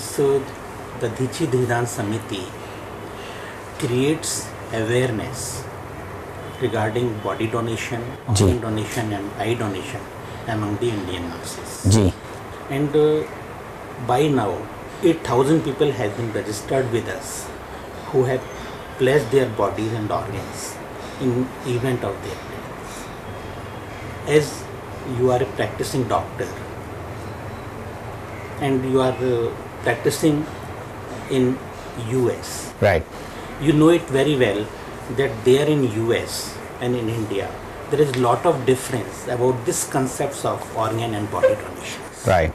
Nowadays, the Dhichi Dhidan Samiti creates awareness regarding body donation, organ donation and eye donation among the Indian masses. And by now, 8,000 people have been registered with us who have pledged their bodies and organs in event of their deaths. As you are a practicing doctor and you are practicing in US, Right. you know it very well that there in US and in India there is lot of difference about this concepts of organ and body donation. Right.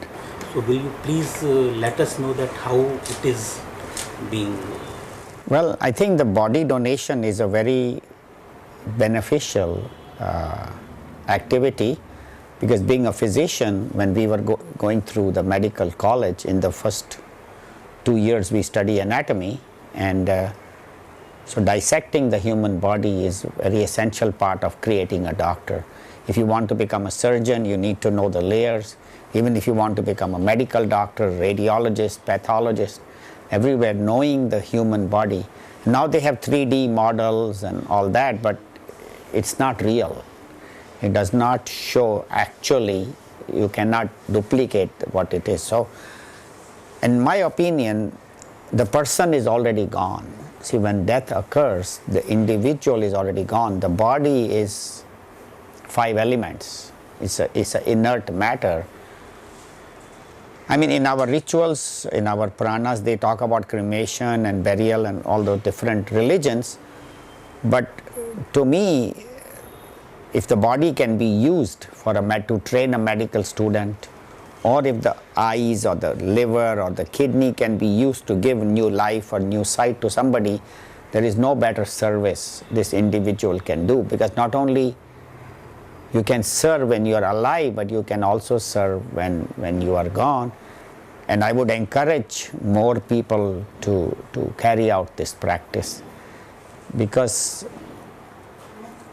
So will you please let us know that how it is being. Well, I think the body donation is a very beneficial activity, because being a physician, when we were going through the medical college, in the first 2 years we study anatomy, and so dissecting the human body is a very essential part of creating a doctor. If you want to become a surgeon, you need to know the layers. Even if you want to become a medical doctor, radiologist, pathologist, everywhere, knowing the human body. Now they have 3D models and all that, but it's not real. It does not show actually, you cannot duplicate what it is. So, in my opinion, the person is already gone. See, when death occurs, the individual is already gone. The body is 5 elements. It's an inert matter. I mean, in our rituals, in our Puranas, they talk about cremation and burial and all the different religions. But to me, if the body can be used for to train a medical student, or if the eyes or the liver or the kidney can be used to give new life or new sight to somebody, there is no better service this individual can do, because not only you can serve when you are alive, but you can also serve when you are gone. And I would encourage more people to carry out this practice, because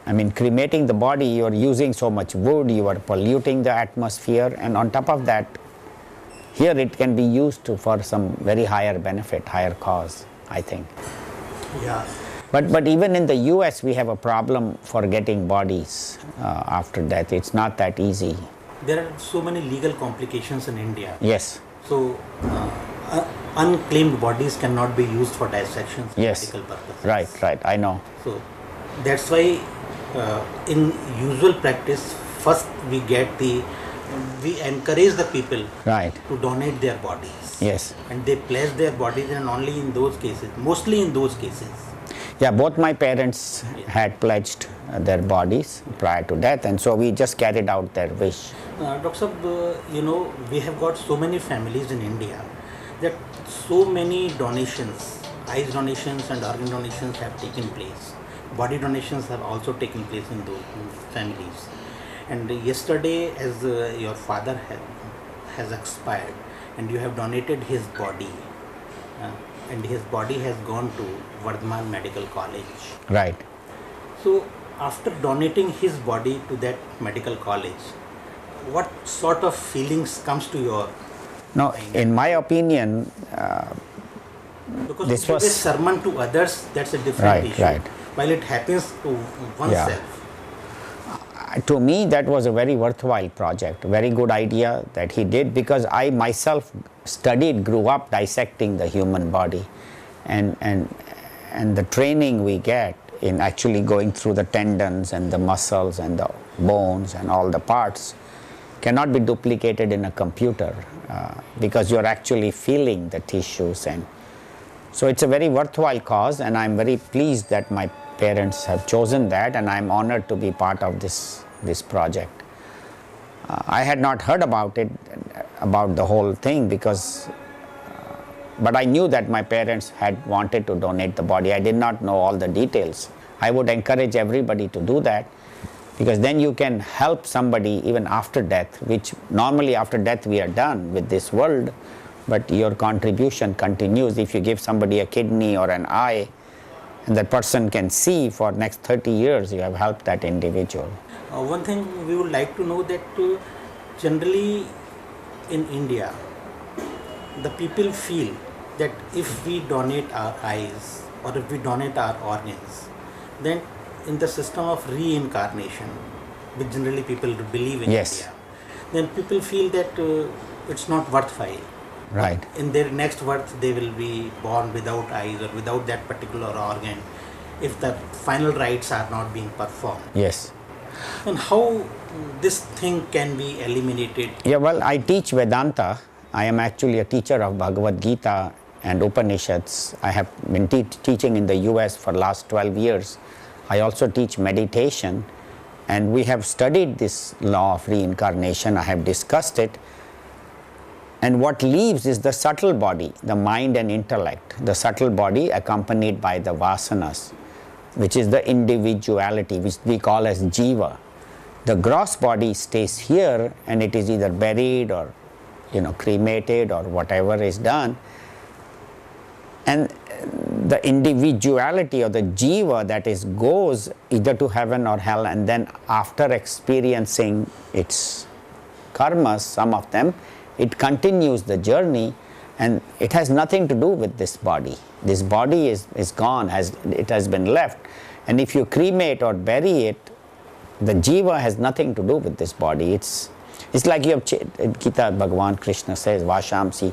I mean, cremating the body, you are using so much wood, you are polluting the atmosphere, and on top of that, here it can be used for some very higher benefit, higher cause, I think. Yeah. But even in the US, we have a problem for getting bodies after death. It's not that easy. There are so many legal complications in India. Yes. So, unclaimed bodies cannot be used for dissections for medical purposes. Right, I know. So, that's why in usual practice, first we encourage the people to donate their bodies. Yes. And they pledge their bodies, and only in those cases, mostly in those cases. Yeah, both my parents had pledged their bodies prior to death, and so we just carried out their wish. Dr. Sahab, we have got so many families in India that so many donations, eyes donations and organ donations have taken place. Body donations have also taken place in those families. And yesterday, as your father has expired, and you have donated his body, and his body has gone to Vardhaman Medical College. Right. So, after donating his body to that medical college, what sort of feelings comes to your No, in my opinion, because this if it was is sermon to others, that's a different issue. Right. While it happens to oneself. To me, that was a very worthwhile project, very good idea that he did, because I myself grew up dissecting the human body, and the training we get in actually going through the tendons and the muscles and the bones and all the parts cannot be duplicated in a computer, because you're actually feeling the tissues. And so it's a very worthwhile cause, and I'm very pleased that my parents have chosen that, and I'm honored to be part of this project. I had not heard about the whole thing, but I knew that my parents had wanted to donate the body. I did not know all the details. I would encourage everybody to do that, because then you can help somebody even after death, which normally after death we are done with this world, but your contribution continues. If you give somebody a kidney or an eye, and that person can see for next 30 years, you have helped that individual. One thing we would like to know that generally in India, the people feel that if we donate our eyes or if we donate our organs, then in the system of reincarnation, which generally people believe in Yes. India, then people feel that it's not worthwhile. Right. In their next birth, they will be born without eyes or without that particular organ if the final rites are not being performed. Yes. And how this thing can be eliminated? Yeah, well, I teach Vedanta. I am actually a teacher of Bhagwat Gita and Upanishads. I have been teaching in the US for last 12 years. I also teach meditation, and we have studied this law of reincarnation. I have discussed it. And what leaves is the subtle body, the mind and intellect. The subtle body accompanied by the vasanas, which is the individuality, which we call as jiva. The gross body stays here, and it is either buried or cremated or whatever is done. And the individuality or the jiva, that is, goes either to heaven or hell, and then after experiencing its karmas, some of them, it continues the journey, and it has nothing to do with this body. This body is gone, it has been left, and if you cremate or bury it, the jiva has nothing to do with this body. It's like you have in Gita, Bhagavan Krishna says, Vashamsi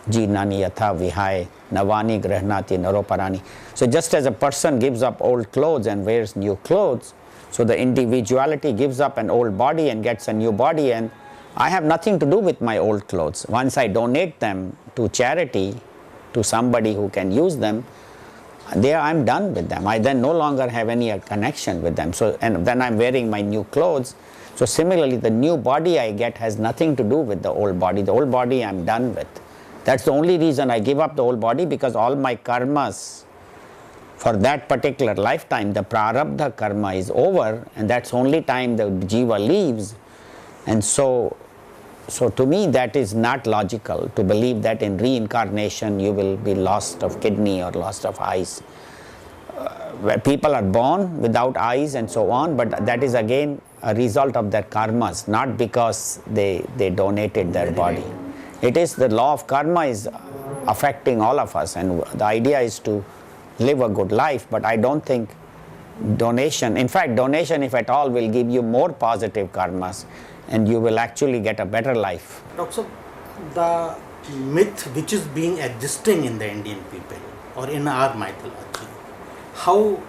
Jinani Yatha Vihai Navani Grahnati Naroparani. So just as a person gives up old clothes and wears new clothes, so the individuality gives up an old body and gets a new body, and I have nothing to do with my old clothes. Once I donate them to charity, to somebody who can use them, there I'm done with them. I then no longer have any connection with them. So, and then I'm wearing my new clothes. So similarly, the new body I get has nothing to do with the old body. The old body I'm done with. That's the only reason I give up the old body, because all my karmas for that particular lifetime, the prarabdha karma is over, and that's only time the jiva leaves. And so to me, that is not logical to believe that in reincarnation you will be lost of kidney or lost of eyes. Where people are born without eyes and so on, but that is again a result of their karmas, not because they donated their body. It is the law of karma is affecting all of us, and the idea is to live a good life. But I don't think donation, in fact donation if at all, will give you more positive karmas, and you will actually get a better life. Doctor, the myth which is being existing in the Indian people or in our mythology, how,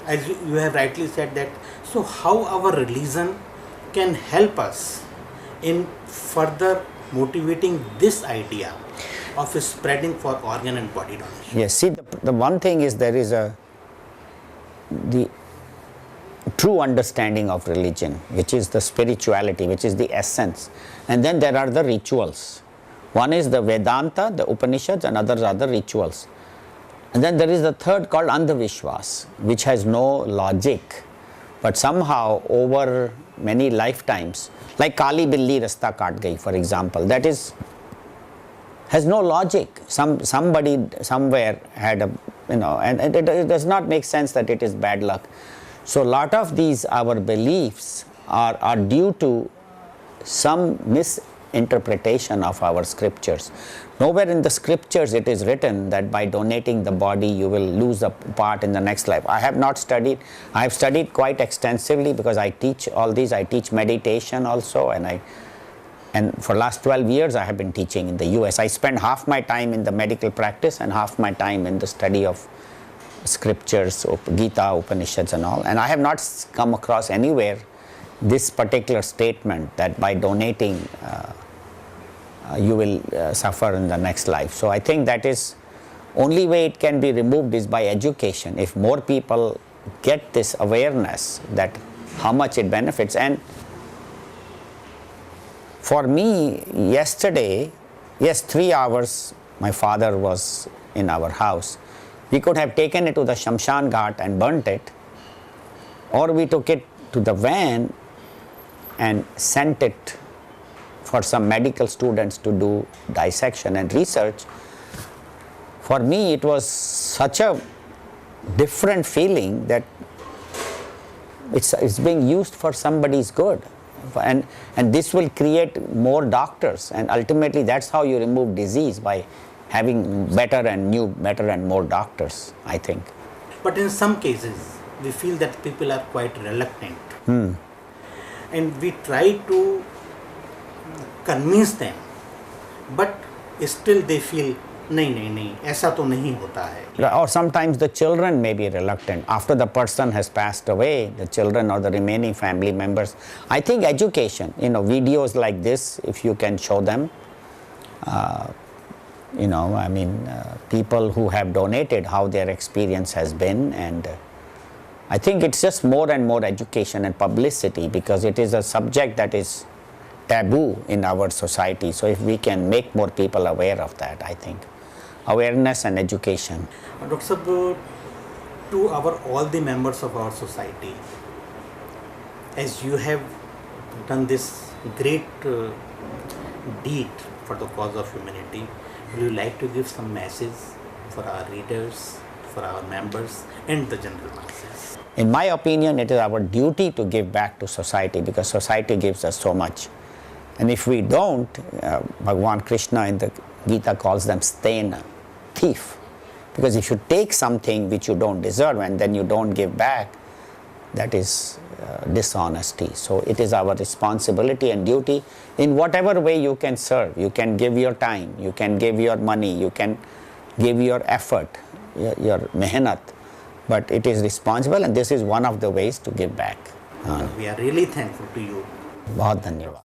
as you have rightly said that, so how our religion can help us in further motivating this idea of spreading for organ and body donation? Yes, see, the one thing is there is the true understanding of religion, which is the spirituality, which is the essence, and then there are the rituals. One is the Vedanta, the Upanishads, and others are the rituals. And then there is the third called Andhavishwas, which has no logic, but somehow over many lifetimes, like Kali Billi Rasta Kaat Gayi, for example, that has no logic. Somebody somewhere had and it does not make sense that it is bad luck. So a lot of these our beliefs are due to some misinterpretation of our scriptures. Nowhere in the scriptures it is written that by donating the body you will lose a part in the next life. I have not studied. I have studied quite extensively because I teach all these. I teach meditation also, and for last 12 years I have been teaching in the US. I spend half my time in the medical practice and half my time in the study of scriptures, Gita, Upanishads and all. And I have not come across anywhere this particular statement that by donating you will suffer in the next life. So I think that is only way it can be removed is by education. If more people get this awareness that how much it benefits. And for me, yesterday, yes, 3 hours my father was in our house. We could have taken it to the Shamshan Ghat and burnt it, or we took it to the van and sent it for some medical students to do dissection and research. For me, it was such a different feeling that it's being used for somebody's good. and this will create more doctors, and ultimately that's how you remove disease, by having better and more doctors, I think. But in some cases, we feel that people are quite reluctant. And we try to convince them, but still they feel, नहीं, ऐसा तो नहीं होता है. Or sometimes the children may be reluctant. After the person has passed away, the children or the remaining family members. I think education, videos like this, if you can show them, people who have donated, how their experience has been, and I think it's just more and more education and publicity, because it is a subject that is taboo in our society. So if we can make more people aware of that, I think awareness and education. Dr. Sahab, to all the members of our society, as you have done this great deed for the cause of humanity, would you like to give some message for our readers, for our members and the general masses? In my opinion, it is our duty to give back to society, because society gives us so much. And if we don't, Bhagwan Krishna in the Gita calls them stena, thief. Because if you take something which you don't deserve and then you don't give back, that is dishonesty. So it is our responsibility and duty, in whatever way you can serve. You can give your time, you can give your money, you can give your effort, your mehnat, but it is responsible, and this is one of the ways to give back. We are really thankful to you. बहुत धन्यवाद.